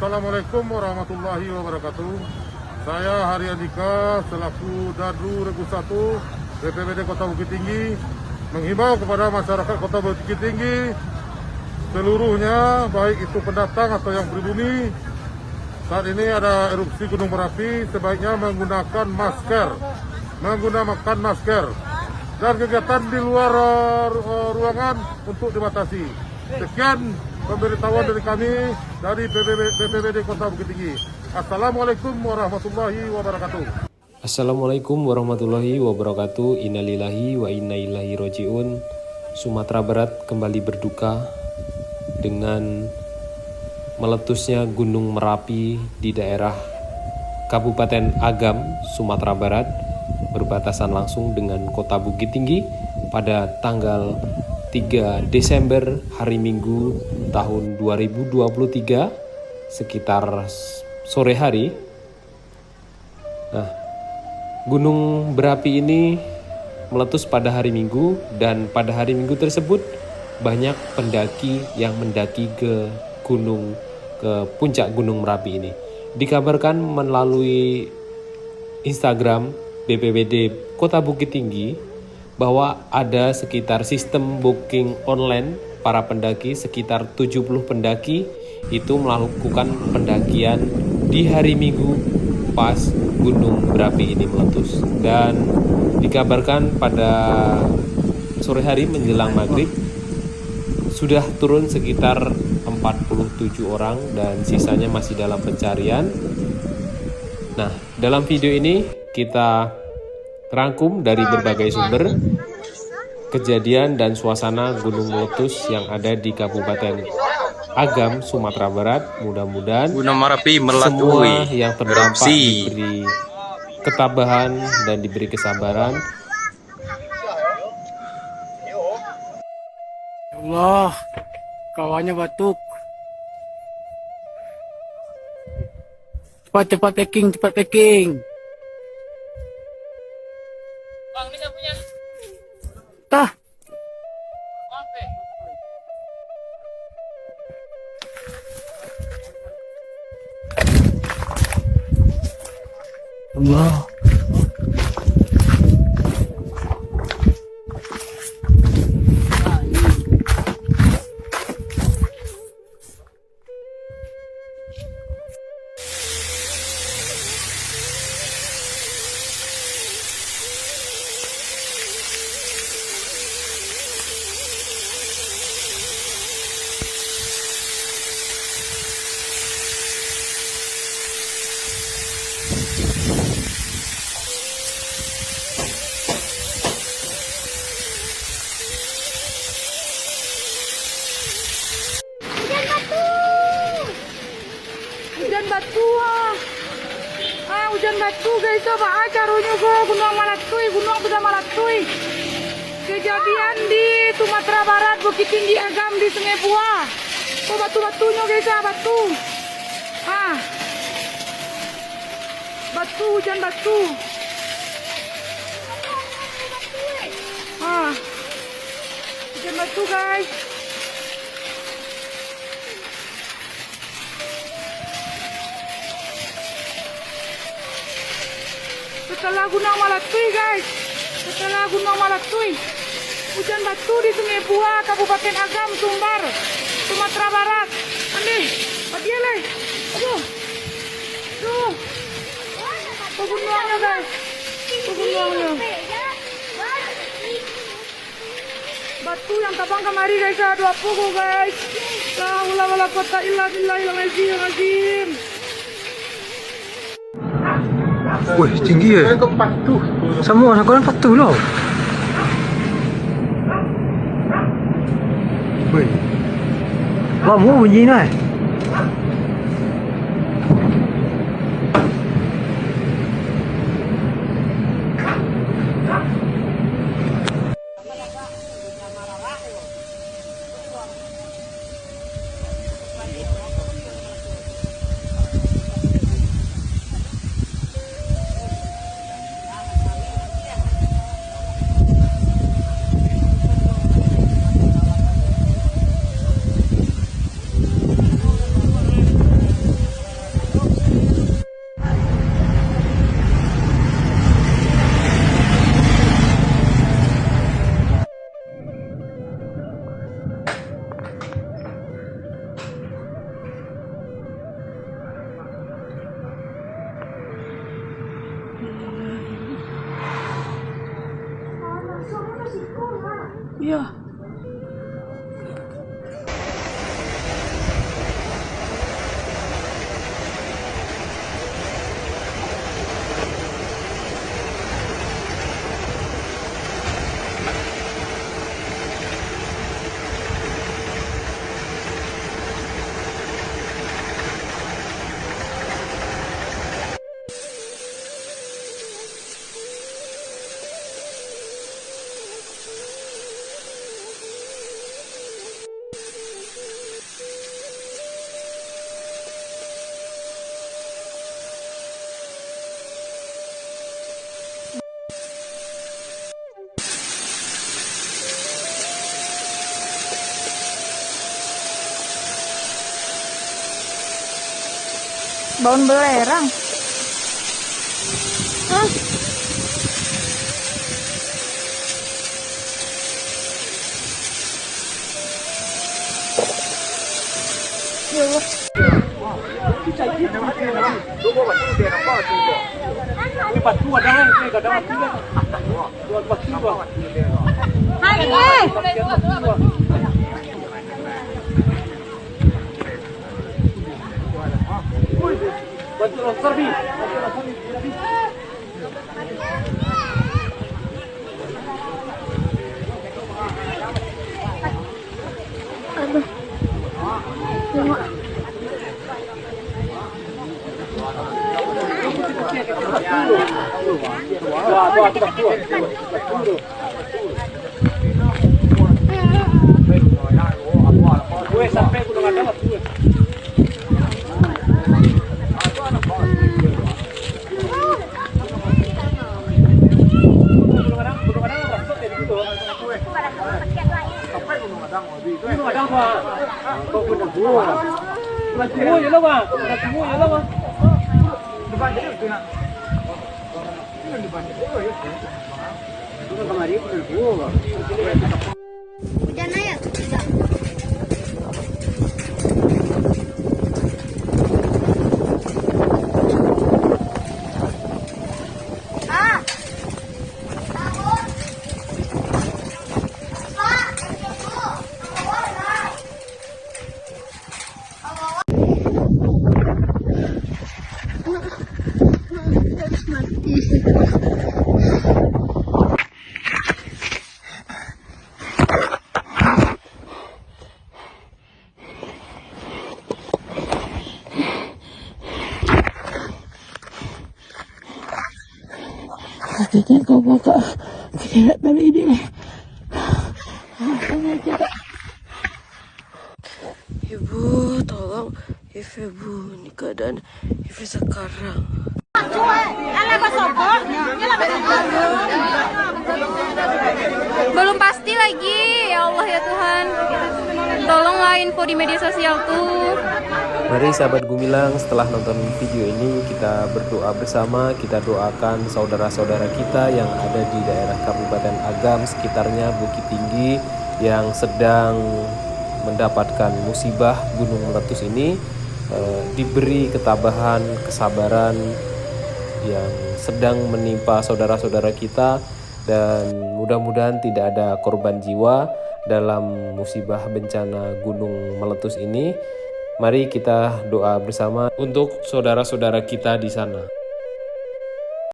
Assalamualaikum warahmatullahi wabarakatuh. Saya Hari Andika selaku Dadru Regu 1 BPBD Kota Bukit Tinggi menghimbau kepada masyarakat Kota Bukit Tinggi seluruhnya, baik itu pendatang atau yang pribumi. Saat ini ada erupsi Gunung Merapi, sebaiknya menggunakan masker dan kegiatan di luar ruangan untuk dibatasi. Sekian pemberitahuan dari kami dari BPBD Kota Bukit Tinggi. Assalamualaikum warahmatullahi wabarakatuh. Assalamualaikum warahmatullahi wabarakatuh. Innalillahi wa inna ilaihi rojiun. Sumatera Barat kembali berduka dengan meletusnya Gunung Merapi di daerah Kabupaten Agam, Sumatera Barat, berbatasan langsung dengan Kota Bukit Tinggi pada tanggal 3 Desember hari Minggu tahun 2023 sekitar sore hari. Nah, gunung berapi ini meletus pada hari Minggu, dan pada hari Minggu tersebut banyak pendaki yang mendaki ke puncak Gunung Merapi ini. Dikabarkan melalui Instagram BPBD Kota Bukit Tinggi bahwa ada sekitar sistem booking online para pendaki, sekitar 70 pendaki itu melakukan pendakian di hari Minggu pas Gunung Merapi ini meletus. Dan dikabarkan pada sore hari menjelang maghrib sudah turun sekitar 47 orang dan sisanya masih dalam pencarian. Nah, dalam video ini kita rangkum dari berbagai sumber kejadian dan suasana gunung meletus yang ada di Kabupaten Agam, Sumatera Barat. Mudah-mudahan Gunung Merapi semua yang terdampak diberi ketabahan dan diberi kesabaran. Ya Allah, kawannya batuk. Cepat packing. Bang, ini nggak punya. Tah. Oke. Allah. Hujan batu guys, coba caranya gunung sudah malatui. Kejadian di Sumatera Barat, Bukit Tinggi, Agam, di Sungai Buah. Batu-batunya guys, batu. Batu, hujan batu. Hujan batu guys. Setelah Gunung Malatui guys, hujan batu di Sungai Buah, Kabupaten Agam, Sumbar, Sumatera Barat. Nih, dia leh, aduh, pegunungannya guys, batu yang tabang kemari guys, ada apa guys? La haula wala quwata illa billahil azim. Wih, tinggi ya. Semua orang korang patuh loh. Wih. Lama bunyi ni. Iya. Daun belerang. Hah? Ya Allah. Hujan aja tuh tidak. Kakeknya kau bawa ke tadi ini. Ibu, tolong Ibu, ini keadaan Ibu sekarang. Belum pasti lagi, ya Allah ya Tuhan. Tolonglah info di media sosial tuh. Mari sahabat Gumilang, setelah nonton video ini kita berdoa bersama, kita doakan saudara-saudara kita yang ada di daerah Kabupaten Agam sekitarnya, Bukit Tinggi, yang sedang mendapatkan musibah gunung meletus ini, diberi ketabahan, kesabaran yang sedang menimpa saudara-saudara kita, dan mudah-mudahan tidak ada korban jiwa dalam musibah bencana gunung meletus ini. Mari kita doa bersama untuk saudara-saudara kita di sana.